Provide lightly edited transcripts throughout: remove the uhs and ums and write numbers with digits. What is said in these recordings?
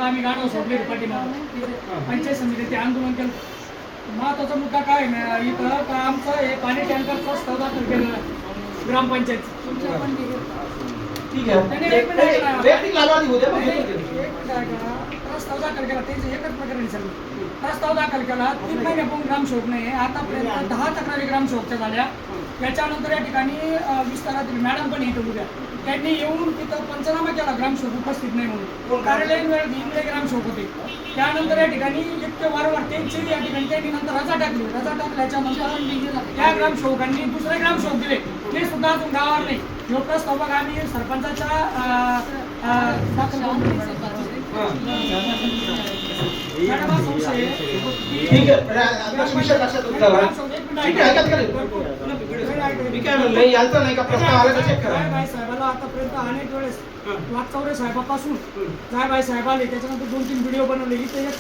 आम्ही गाडव सोडले पाठीमागे पंचायत समितीचे आंदोलन केलं. महत्वाचा मुद्दा काय आहे ना इथं का आमचं हे पाणी टँकरचा स्तर दाखल केलेला ग्रामपंचायत. ठीक आहे प्रस्ताव दाखल केला त्यांचं एकच प्रकरण सर प्रस्ताव दाखल केला 3 महिन्यापासून ग्रामसेवक नाही आतापर्यंत 10 तक्रारी ग्रामसेवकच्या झाल्या. त्याच्यानंतर या ठिकाणी विस्तारातील मॅडम पण इथं उद्या त्यांनी येऊन तिथं पंचनामा केला ग्रामसेवक उपस्थित नाही म्हणून कार्यालयीन वेळ इंग्रज ग्रामसेवक होते. त्यानंतर या ठिकाणी इतके वारंवार त्यांची या ठिकाणी त्यांनी नंतर रजा टाकल्याच्या नंतर त्या ग्रामसेवकांनी दुसरे ग्रामसेवक दिले ते सुद्धा अजून गावावर नाही. जो प्रस्ताव बघा आम्ही सरपंचाच्या ठीक आहे यांचा नाही का प्रस्ताव आला जायबाई साहेबाला आतापर्यंत अनेक वेळेस वाटचौरे साहेबापासून जायबाई साहेब आले त्याच्यानंतर 2-3 व्हिडिओ बनवले. इथे एक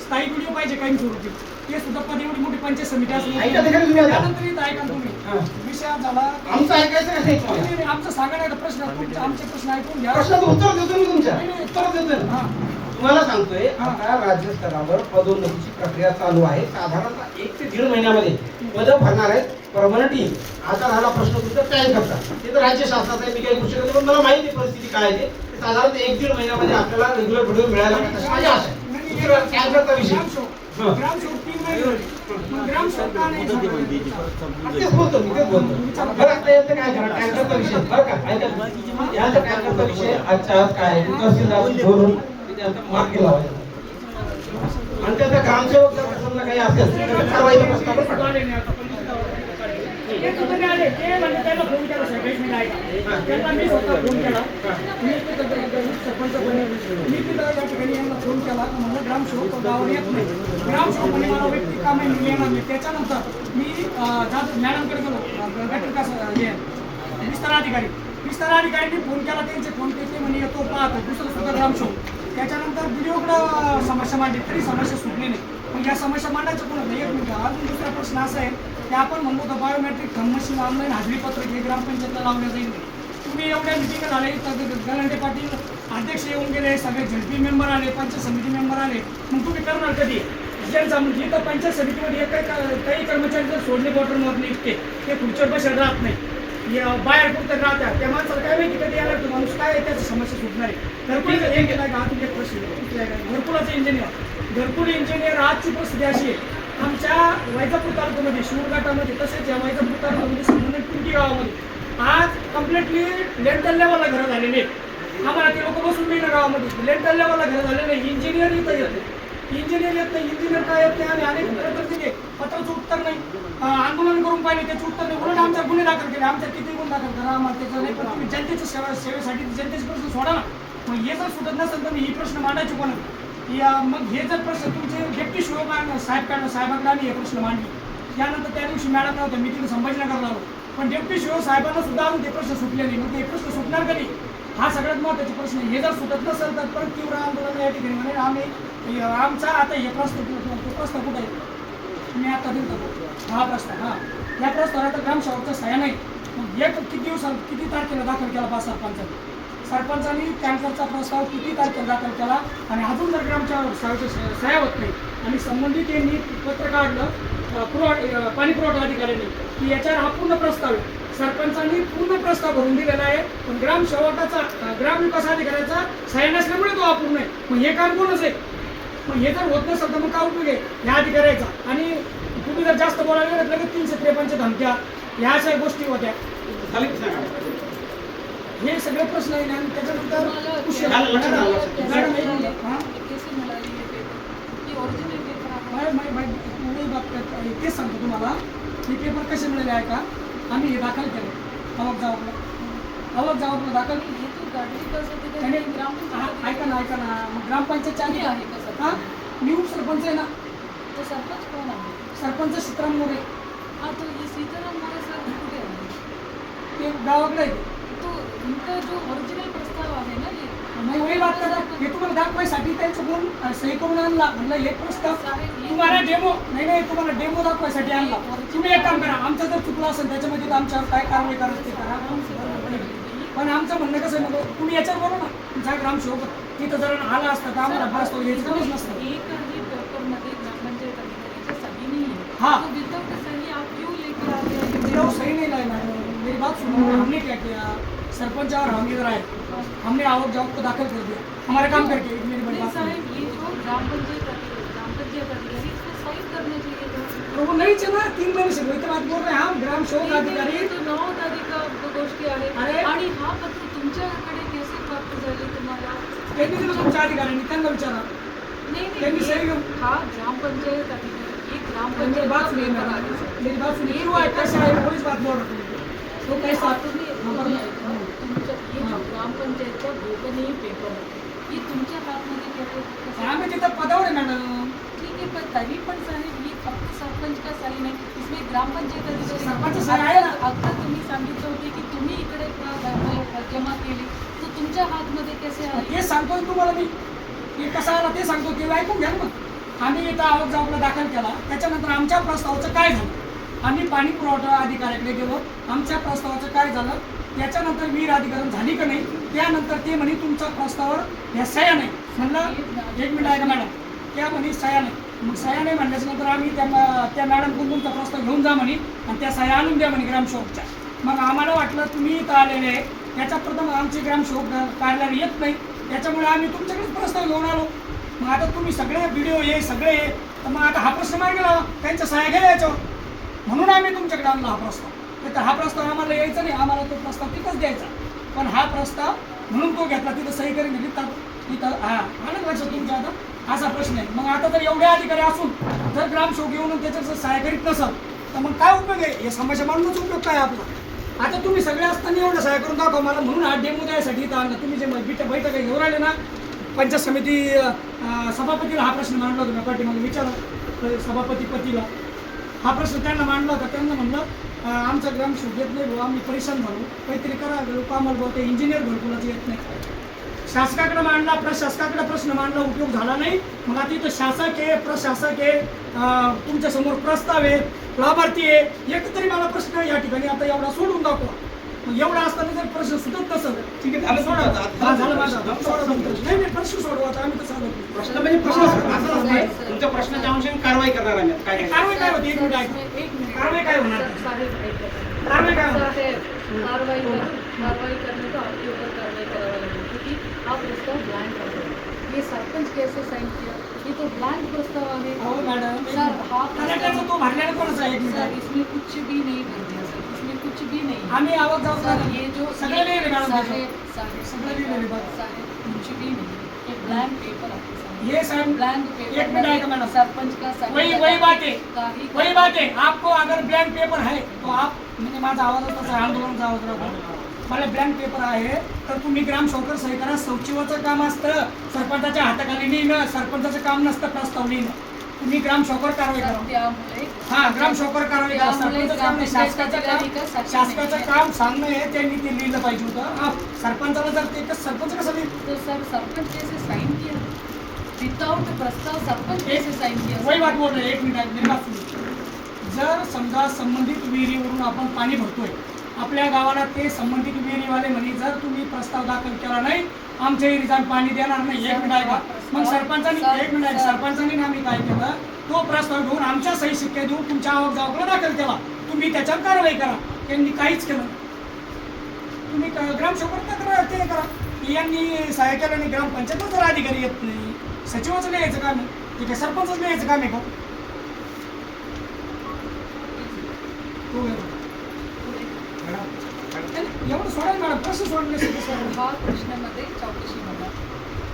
स्थायी व्हिडिओ पाहिजे काही स्वरूपी ते सुद्धा कधी एवढी मोठी पंचायत समिती असून त्यानंतर इथं ऐका तुम्ही विषय झाला आमचं ऐकायचं नाही आमचं सांगण्याचा प्रश्न तुमचे आमचे प्रश्न ऐकून घ्या. प्रश्नाचं उत्तर देतो मी तुमच्या उत्तर देतो तुम्हाला सांगतोय. आता राज्य स्तरावर पदोन्नतीची प्रक्रिया चालू आहे. साधारणतः 1 ते 1.5 महिन्यामध्ये पद भरणार आहेत परमनंट येईल. आता राहिला प्रश्न तुमचा काय करता ते तर राज्य शासनाचा आहे मी काही करू शकत नाही पण मला माहिती आहे परिस्थिती काय आहे ते साधारणतः 1-1.5 महिन्यामध्ये आपल्याला रेग्युलर व्हिडिओ मिळायला पाहिजे माझी आशा आहे. कॅन्सरचा विषय ग्रामसेवक 3 महिने ग्रामसेवक का नाही तेच बोलतो मी तेच बोलतो. बरं आता याचं काय करा कॅन्सरचा विषय बरं का ऐका याचा कॅन्सरचा विषय आजच्या आज काय तहसीलदार धरून मार्ग लावायचा आणि त्याचा ग्रामसेवक जर समजा काही असेल तर कारवाईचा प्रस्ताव त्याला फोन केला त्यांना मी स्वतः फोन केला मी सरपंच मी तिथं या ठिकाणी यांना फोन केला तर मला ग्रामसेवक गावावर येत नाही. ग्रामसेवकाने मला व्यक्ती कामे येणार नाही. त्याच्यानंतर मी मॅडमकडे गेलो गटर विस्ताराधिकाऱ्यांनी फोन केला त्यांचे फोन ते म्हणे येतो पाहतो दुसरं सुद्धा ग्रामसेवक त्याच्यानंतर व्हिडिओकडं समस्या मांडली तरी समस्या सुटली नाही. मग या समस्या मांडायचं कोण होतं 1 मिनिट अजून दुसरा प्रश्न असा आहे की आपण म्हणतो होतो बायोमेट्रिक थंब मशीन ऑनलाईन हाजरीपत्रक हे ग्रामपंचायतला लावलं जाईल. तुम्ही एवढ्या मिटिंग झाले गलांडे पाटील अध्यक्ष येऊन गेले सगळे झडपी मेंबर आले पंचायत समिती मेंबर आले मग तुम्ही करणार कधी ज्यांचा म्हणजे इथं पंचायत समितीमध्ये काही कर्मचारी जर सोडले बॉटरमधून निघते ते पुढच्या बसेल राहत नाही बाहेर कुठं राहतात त्या माणसाला काय माहिती कधी येणार तो माणूस काय त्याची समस्या सुटणार आहे. घरकुल एक केला का तुमचे प्रश्न घरकुलाचे घरकुल इंजिनियर आजची परिस्थिती अशी आहे आमच्या वैजापूर तालुक्यामध्ये शिवघाटामध्ये तसेच या वैजापूर तालुक्यामध्ये संबंधित कुंटी गावामध्ये आज कम्प्लिटली लेंटल लेवलला घरं झालेले आम्हाला ते लोक बसून नाही ना गावामध्ये लेंटल लेवलला घरं झालेले इंजिनियर इथं येते इंजिनियर येत नाही इंजिनियर काय येत नाही आणि अनेक पत्राचं उत्तर नाही आंदोलन करून पाहिले त्याचे उत्तर नाही उलट आमच्या गुन्हे दाखल केले आमच्या किती गुन्हे दाखल करा आम्हाला त्याचं नाही पण तुम्ही जनतेच्या सेवेसाठी जनतेचे प्रश्न सोडा ना. मग हे जर सुटत नसेल तर ही प्रश्न मांडायचे कोण मग हे जर प्रश्न तुमचे डेप्टी साहेबांना आम्ही हे प्रश्न मांडले. त्यानंतर त्या दिवशी मॅडम नव्हतं मी तिथे संभाजीनगरला आलो पण डेप्टी साहेबांना सुद्धा अजून ते प्रश्न सुटले नाही. मग ते प्रश्न सुटणार कधी हा सगळ्यात महत्त्वाचा प्रश्न. हे जर सुटत नसेल तर परत तीव्र आंदोलन या ठिकाणी म्हणजे आम्ही आमचा आता हे प्रस्ताव कुठं आहे मी आता दिलतो हा प्रस्ताव या प्रस्तावाला तर ग्रामसेवकचा सह्या नाही. मग एक किती तारखेला दाखल केला सरपंचांनी टँकरचा प्रस्ताव किती तारखेला दाखल केला आणि अजून जर ग्रामसेवकच्या सह्या होत नाही आणि संबंधित यांनी पत्र काढलं पाणी पुरवठा अधिकाऱ्यांनी की याच्यावर हा पूर्ण प्रस्ताव आहे. सरपंचांनी पूर्ण प्रस्ताव भरून दिलेला आहे पण ग्रामसेवकाचा ग्रामविकास अधिकाऱ्याचा सह्या नसल्यामुळे तो अपूर्ण आहे. मग हे काम कोणच आहे मग हे जर होत नसेल तर मग काय उपयोग आहे ह्या अधिकाऱ्याचा. आणि तुम्ही जर जास्त बोलायला गेलं तर 353 धमक्या ह्या अशा गोष्टी होत्या हे सगळे प्रश्न आहे आणि त्याच्यानंतर तेच सांगतो तुम्हाला हे पेपर कसे मिळाले आहे का आम्ही हे दाखल केलं आवक जावकला दाखल ऐका ना मग ग्रामपंचायतच्या आधी आहे हा मी उपसरपंच आहे ना तो सरपंच कोण आहे सरपंच सीताराम मोरे हा तो सीताराम मोरे सर कुठे आहे ते गावाकडे आहे तो इनका जो ओरिजिनल प्रस्ताव आहे ना नाही वही बात करा हे तुम्हाला दाखवायसाठी त्यांचं कोण सही करून आणला म्हणलं हे प्रस्ताव तुम्हाला डेमो नाही तुम्हाला डेमो दाखवायसाठी आणला. तुम्ही एक काम करा आमचं जर चुकलं असेल त्याच्यामध्ये आमच्यावर काय कारवाई करायची ते करा पण आमचं म्हणणं कसं आहे तुम्ही याच्यावर बोला ना तुमचा ग्रामसेवक तिथं जर आला असता तर आम्हाला प्रस्ताव घ्यायचं गरज नसतं. एकही पेपरमध्ये ग्रामपंचायत अधिकाऱ्याच्या सही नहीं है. हाँ. तो विदाउट सही आप क्यों लेकर आते हैं? वो सही नहीं लाए मैडम, मेरी बात सुनो. हमने क्या किया, सरपंच और हम इधर आए, हमने आवक जावक को दाखिल कर दिया हमारे काम करके. मेरी बड़ी नहीं बात सुनो. साहब, ये जो ग्रामपंचायत अधिकारी इसको साइन करने चाहिए था. तो वो नहीं चला 3 महीने से वही तो बात बोल रहे हैं हम. ग्राम सेवक अधिकारी हे तो 9 तारीख गोष्टी आहे. अरे. आणि हा पत्र तुमच्याकडे कसे प्राप्त झाले तुम्हाला? त्यांनी दिलं तुमच्या अधिकाऱ्यांनी, त्यांना विचारा. नहीं त्यांनी नहीं, सही घेऊन. हा ग्रामपंचायत अधिकारी, ये मेरी ग्रामपंचायत बात का सुनिए पेपर मैडम, आहे सर. मेरी बात सुनिए. क्यों आए, कैसे आए, वो इस बात बोल रहे हैं. तो कैसा तुम्ही तुमच्या हे जो ग्रामपंचायतचा गोपनीय पेपर आहे, हे तुमच्या हातमध्ये कसं? आम्ही तिथं पदावर आहे मॅडम. ठीक आहे, पण तरी पण साहेब, ही फक्त सरपंच का सही नाही, इसमें ग्रामपंचायत अधिकारी. सरपंच सही आहे ना. आता तुम्ही सांगितलं होते की तुम्ही इकडे जमा केली, तर तुमच्या हातमध्ये कसे आले? ते सांगतोय तुम्हाला मी. ते कसं आला ते सांगतो, ते ऐकून घ्या ना मग. आम्ही इथं आवक जावकला दाखल केला, त्याच्यानंतर आमच्या प्रस्तावाचं काय झालं, आम्ही पाणी पुरवठा अधिकाऱ्याकडे गेलो, आमच्या प्रस्तावाचं काय झालं, त्याच्यानंतर विहीर अधिकरण झाली का नाही, त्यानंतर ते म्हणे तुमच्या प्रस्तावावर ह्या सह्या नाही. म्हणलं 1 मिनिट आहे का मॅडम, त्या म्हणे सह्या नाही. मग सह्या नाही म्हणल्याच्या नंतर आम्ही त्या मॅडमकडून तुमचा प्रस्ताव घेऊन जा म्हणे आणि त्या सह्या आणून द्या म्हणे ग्रामसेवकच्या. मग आम्हाला वाटलं तुम्ही इथं आलेले आहे, त्याच्या प्रथम आमचे ग्रामसेवक कार्यालयाला येत नाही, त्याच्यामुळे आम्ही तुमच्याकडेच प्रस्ताव घेऊन आलो. मग आता तुम्ही सगळे व्हिडिओ हे सगळे आहे, तर मग आता हा प्रश्न मागे लावा, त्यांच्या सह्या गेल्या याच्यावर, म्हणून आम्ही तुमच्याकडे आणला हा प्रस्ताव. तर हा प्रस्ताव आम्हाला यायचा नाही, आम्हाला तो प्रस्ताव तिथंच द्यायचा. पण हा प्रस्ताव म्हणून तो घेतला, तिथं सही करून दिली तिथं. हा आलं लक्षात तुमच्या आता असा प्रश्न आहे. मग आता जर एवढे अधिकारी असून जर ग्रामसेवक येऊन त्याच्यात जर सहाय्य करीत नसाल तर मग काय उपयोग आहे, हे समस्या मांडण्याचा उपयोग काय आपला. आता तुम्ही सगळे असताना एवढं सहाय्य करून दाखवा मला, म्हणून हा डेमो द्यायसाठी इथं आणलं. तुम्ही जे बैठक घेऊन राहिले ना, पंचायत समिती सभापतीला हा प्रश्न मांडला होता, मी पाठीमागे विचारलं सभापतीला हा प्रश्न त्यांना मांडला होता. त्यांना म्हणलं आमचा ग्रामसेवक येत नाही भाऊ, आम्ही परेशान झालो, काहीतरी करा, लोक आम्हाला भाऊ ते इंजिनियर घरकुलाचं येत नाही. शासकाकडे मांडला, प्रशासकाकडे प्रश्न मांडला, उपयोग झाला नाही. मग आता इथं शासक आहे, प्रशासक आहे, तुमच्या समोर प्रस्ताव आहे, लाभार्थी आहे, एक तरी मला प्रश्न या ठिकाणी आता एवढा सोडून दाखवा. मग एवढा असताना जर प्रश्न सुटत नसेल, ठीक आहे सोडा. झालं माझा सोडा तुमचा. नाही प्रश्न सोडवा, आम्ही तर सांगतो प्रश्न म्हणजे प्रश्न असं नाही. तुमच्या प्रश्नाच्या अंशाने कारवाई करणार आम्ही. काय काय कारवाई काय होती, 1 मिनिट ऐका. एक मिनिट. कारवाई काय होणार? साहेब, ऐका. कारवाई काय होणार? साहेब, कारवाई करने को आपके ऊपर कार्रवाई करावा लगेगी, क्योंकि आप प्रस्ताव ब्लैंक कर रहे हो. ये सरपंच कैसे साइन किया? ये तो ब्लैंक प्रस्ताव है. हो मॅडम, सर, हा कलेक्टरचा तो भरलेला कोणाचा आहे, 1 सर, मिनिट. इसमें कुछ भी नहीं भर दिया सर, इसमें कुछ भी नहीं. आम्ही आवक जावक सर, ये जो सगळे लिहिले मॅडम त्याच्यावर. साहेब सगळं लिहिलेलं बघा. साहेब, कुछ भी नहीं. ये ब्लैंक पेपर आपके सामने. ये साहब ब्लैंक पेपर 1 मिनट आएगा मैडम. सरपंच का sign वही लगा बात के है, काही- वही बात है. आपको अगर ब्लैंक पेपर है तो आप म्हणजे माझा आवाज तसा आंदोलनाचा आवाज राहतो. मला ब्लँक पेपर आहे तर तुम्ही ग्रामसेवकर सही करा. सचिवाचं काम असतं सरपंचाच्या हाताखाली लिहिणं, सरपंचाचं काम नसतं प्रस्ताव लिहिणं. तुम्ही ग्रामसेवकर कारवाई सर, करा. त्यामुळे हा ग्रामसेवकर कारवाई करा. सरपंचाचं काम नाही, शासकाचं काम सांगणं आहे, त्यांनी ते लिहिलं पाहिजे होतं. हा, सरपंचाला जर ते सरपंच कसं लिहिलं, तो सर सरपंच कैसे साइन किया विदाउट प्रस्ताव? सरपंच कैसे साइन किया? वही बात बोल रहे. 1 मिनिट मेरी बात सुनो. जर समजा संबंधित विहिरीवरून आपण पाणी भरतोय आपल्या गावाला, ते संबंधित विहिरीवाले म्हणे जर तुम्ही प्रस्ताव दाखल केला नाही आमच्या विहिरीचा पाणी देणार नाही. 1 मिनिट ऐका. मग सरपंचांनी 1 मिनिट सरपंचांनी आम्ही काय केलं, तो प्रस्ताव घेऊन आमच्या सही शिक्के देऊन तुमच्या आवक जावकला दाखल केला. तुम्ही त्याच्यावर कारवाई करा. त्यांनी काहीच केलं. तुम्ही ग्रामसेवक तक्रार ते करा की यांनी सहाय्य केलं नाही. ग्रामपंचायतच जर अधिकारी येत नाही, सचिवाचं लिहायचं काम आहे, ठीक आहे, सरपंचच लिहायचं काम आहे का? एवढं सोडायला मॅडम, प्रश्न सोडले हा प्रश्नामध्ये चौकशी बघा,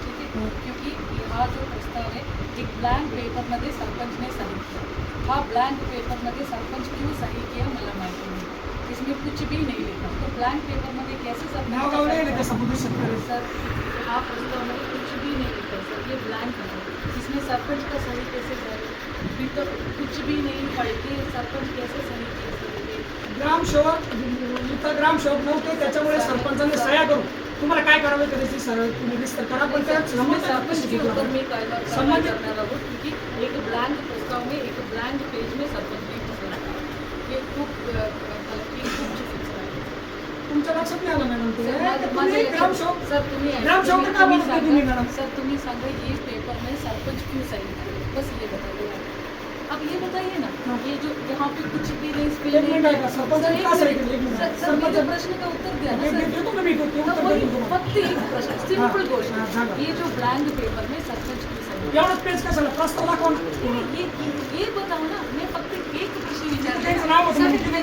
ठीक आहे, क्योंकि हा जो प्रस्ताव आहे एक ब्लँक पेपरमध्ये सरपंचने सही किया. हा ब्लँक पेपरमध्ये सरपंच क्यों सही किया मला माहिती नाही. इसमें कुछ भी नहीं लिखा. तो ब्लँक पेपरमध्ये कैसे नाव गाव नाही लिहिलं समुद्र शेतकरी. सर, हा प्रस्तावमध्ये कुछ भी नहीं लिखा सर, ये ब्लँक है. इसमें सरपंच का सही कैसे जाए? तो कुछ भी नहीं पढ़ के सरपंच कैसे सही किया सर? ग्रामसेवक इथं ग्रामसेवक नव्हते, त्याच्यामुळे सरपंचाने सह्या करू. तुम्हाला काय कारवाई करायची सर तुम्ही विस्तार करा, पण त्या सरपंच के ऊपर में संबंधित करना रहो, क्योंकि एक ब्लैंक प्रस्ताव में एक ब्लैंक पेज में सरपंच ने ये खूप चुकीचं आहे. तुमच्या लक्षात नाही आलं मॅडम ते सर, तर माझं तुम्ही लक्षात- ग्रामसेवक सर तुम्ही ग्रामसेवक का तुम्ही बनवते तुम्ही सांगा- मॅडम? सर तुम्ही सांगा ये पेपर में सरपंच क्यों साइन करे, बस ये बताइए आप ये बताइए ना। हाँ। ये जो यहाँ पे कुछ भी नहीं स्पिल एक मिनिट ऐका, सरपंच सर, एक का साइन मिनिट. करे, एक मिनिट. सर, सर सरपंच- मेरे प्रश्न का उत्तर द्या ना एक सर. देतो ना मी तो ते हाँ, उत्तर वही देतो तुम्हाला. फक्त एक प्रश्न सिंपल हाँ, क्वेश्चन, हाँ, सांगा. ये जो ब्लैंक पेपर में सरपंच क्यों साइन करे? एवढंच पेज कशाला प्रस्ताव दाखवा ना. ये बताओ ना, मैं फक्त एक प्रश्न विचार त्यांचं नाव होतं सर, म्हणजे किती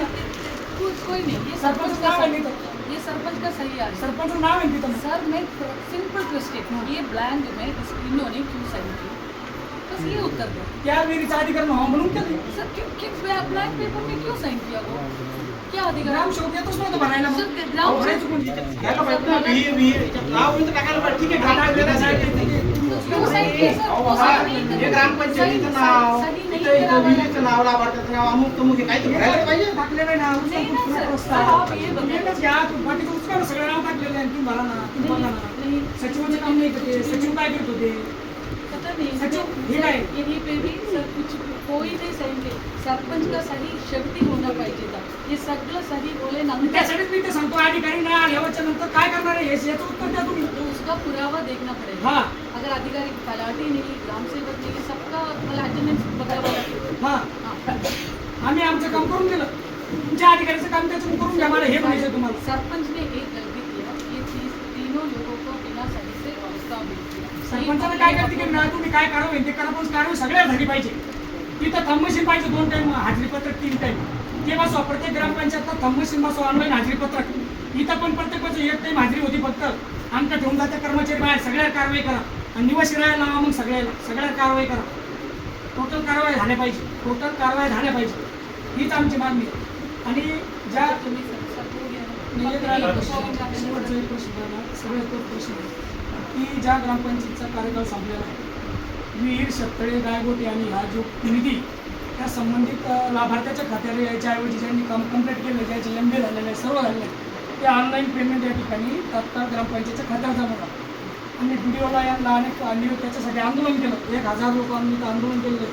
कोई नहीं, ये सरपंच सरपंच का नाव आहे सही, तिथं. ये सरपंच का सही है सरपंच नाव आहे तिथं. सर मैं सिंपल क्वेश्चन, ये ब्लैंक में इन्होंने क्यों साइन किया, बस ये उत्तर दो त्या विहिरीचा अधिकार व्हावा म्हणून केलं. सर. क्यों ब्लैंक पेपर में क्यों साइन किया वो, क्या अधिकार? ग्रामसेवक येतच नव्हतं भरायला मग. सर, ग्राम- भरायचं कोणी? यायला पाहिजे ना, विहीर नाव होईल तर टाकायला पाहिजे. ठीक आहे, ग्रामपंचायत आहे. क्यों साइन किया सर? अहो, वो हा, साइन नहीं हे करा. ग्रामपंचायतीचं सही- नाव, सही नहीं इथं करा. विहिरीचं नाव, लाभार्थ्याचं नाव, अमुक तमुक हे काहीतरी भरायला पाहिजे. टाकलेलं आहे ना नाही ना, पुन्हा सर. प्रस्ताव. आप ये बताओ. एकच घ्या, तुम्ही बाकीचं उचका ना, सगळं नाव टाकलेलं आहे, तुम्ही भरा ना, तुम्ही बघा ना. नहीं, सचिवाचं काम नाही करते, सचिव काय करत होते? पता नहीं सचिव, सर, हे काय? यहीं पे भी सर कुछ कोई नहीं सही के सरपंच का सही शेवटी होना पाहिजे था, ये सगळं सही बोले ना त्यासाठीच मी ते सांगतो अधिकारी नाही आल्यावरच्या नंतर काय करणार आहे याचं उत्तर द्या तुम्ही. तो उसका पुरावा देखना पड़ेगा. हाँ. अगर अधिकारी तलाठी नहीं, ग्राम सेवक नहीं, सबका मतलब अटेंडेंस बगावा लागेल. हा हाँ. आम्ही आमचं काम करून दिलं, तुमच्या अधिकाऱ्याचं काम त्याचं करून घ्या. मला हे म्हणायचं तुम्हाला. सरपंच ने एक गलती किया, ये चीज तीनों लोगों को बिना सही से प्रस्ताव भेज दिया. सरपंचाने काय करते की ना तुम्ही काय कारवाई ते करा, पण कारवाई सगळ्या झाली पाहिजे. तिथं थंबमशीन पाहिजे 2 टाइम, हाजरीपत्रक 3 टाइम. ते बसवा प्रत्येक ग्रामपंचायतला थंबमशीन बसवा, ऑनलाईन हाजरीपत्रक. इथं पण प्रत्येक बसवा 1 टाइम हाजरी होती फक्त. आमच्या ठेवून जाते कर्मचारी बाहेर, सगळ्या कारवाई करा आणि निवासी राहायला लावा, मग सगळ्या कारवाई करा. टोटल कारवाई झाल्या पाहिजे, टोटल कारवाई झाल्या पाहिजे, हीच आमची मागणी आहे. आणि ज्या तुम्ही सर हो गया ना. नाही, फक्त एक एक शेवटचा प्रश्न एक प्रश्न आहे ना, सगळ्यात तोच प्रश्न आहे की ज्या ग्रामपंचायतचा कार्यकाळ संपलेला आहे, विहीर, शेततळे, गायगोटे आणि हा जो निधी त्या संबंधित लाभार्थ्याच्या खात्याला यायच्याऐवजी ज्यांनी कंप्लीट केलं, ज्याचे MBA झालेले आहे, सर्व झालेले आहे, ते ऑनलाईन पेमेंट या ठिकाणी तात्काळ ग्रामपंचायतच्या खात्यावर जमा करा. आम्ही व्हिडिओला यांना अनेक आणि त्याच्यासाठी आंदोलन केलं. 1000 लोक आम्ही इथं आंदोलन केलेलं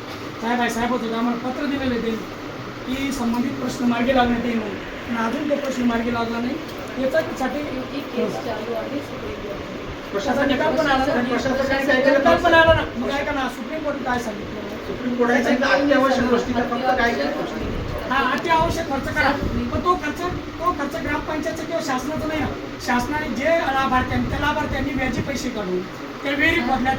आहे. साहेब होते, आम्हाला पत्र दिलेलं आहे त्यांनी की संबंधित प्रश्न मार्गी लागण्यात येईल म्हणून. पण अजून तो प्रश्न मार्गी लागला नाही. याच्यासाठी एक केस चालू आहे सुप्रीम कोर्टात. प्रशासन निकाल पण आला ना. प्रशासनाने काय केलं? निकाल पण आला ना. मग ऐका ना, सुप्रीम कोर्ट काय सांगितलं? सुप्रीम कोर्टाच्या इथं अत्यावश्यक गोष्टी तर फक्त काय केलं? हा अत्यावश्यक खर्च करा, पण तो खर्च ग्रामपंचायतचा किंवा शासनाचा नाही ना. शासनाने जे लाभार्थ्यांनी त्या लाभार्थ्यांनी व्याजी पैसे काढून त्या विहिरी फोडल्या,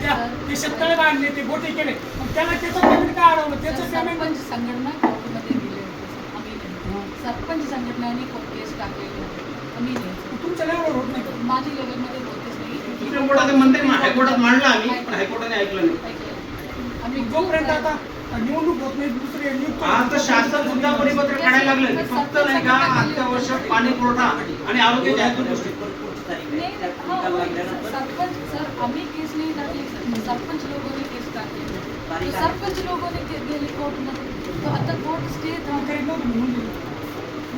ते शेततळे बांधले, ते गोटे केले, मग त्याला त्याचं पेमेंट काय अडवलं? त्याचं पेमेंट सरपंच संघटना कोर्टामध्ये दिले होते, आम्ही नाही. सरपंच संघटनाने केस टाकलेले होते, आम्ही नाही. तुमच्या लेवलवर होत नाही का? माझी लेवलमध्ये होतेच नाही. सुप्रीम कोर्टात म्हणते ना, हायकोर्टात मांडलं आम्ही, पण हायकोर्टाने ऐकलं नाही. ऐकलं. आम्ही जोपर्यंत आता निवडणूक होत नाही, दुसरे नियुक्त आता शासन सुद्धा परिपत्र काढायला लागले. फक्त नाही का अत्यावश्यक पाणी पुरवठा आणि आरोग्य जाहीर गोष्टी. नहीं, हाँ, सरपंच सर आम्ही केस नहीं टाकली सर, सरपंच लोगों ने केस टाकले. तो सरपंच लोगों ने गेले कोर्टमध्ये, तो आता कोर्ट स्टे था. करीत नव्हतं म्हणून दिलं.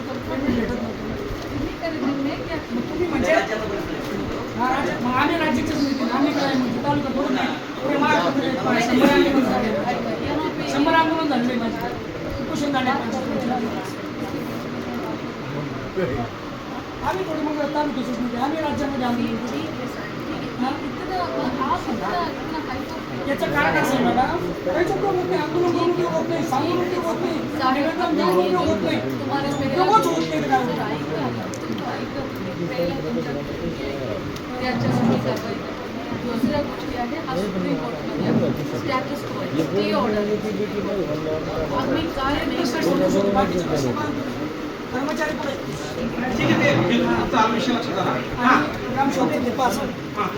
तर पेमेंट भेटत नव्हतं. तुम्ही करत नाही क्या? मग तुम्ही म्हणजे हा राज्यात, मग आम्ही राज्याचेच नाही, आम्ही काय म्हणजे तालुका थोडं नाही. पुढे महाराष्ट्रामध्ये 100 आंदोलन झाले. यहाँ पे 100 आंदोलन झाले माझे, उपोषण झाले. आम्ही थोडी मग तालुक्याचेच नाही, आम्ही राज्यामध्ये आंदोलन केलं. ठीक है सर, ठीक है. इतना आप इतना हाईकोर्ट याचं कारण असं आहे मॅडम, काहीच उपयोग होत नाही, आंदोलन करून उपयोग होत नाही, सांगून उपयोग होत नाही, निवेदन देऊन उपयोग होत नाही, तुम्हाला उपयोगच होत नाही काय होत. त्याच्यासाठी कारवाई करणे. दुसऱ्या गोष्टी आहे, हा सुप्रीम कोर्टमध्ये स्टॅटस को आहे, स्टे ऑर्डर. आम्ही काय नाही बाकीचे पैसे कर्मचारी पुढे ठीक आहे, ते फक्त हा विषय लक्षात आला. आणि ग्रामसेवक ते पास. हां.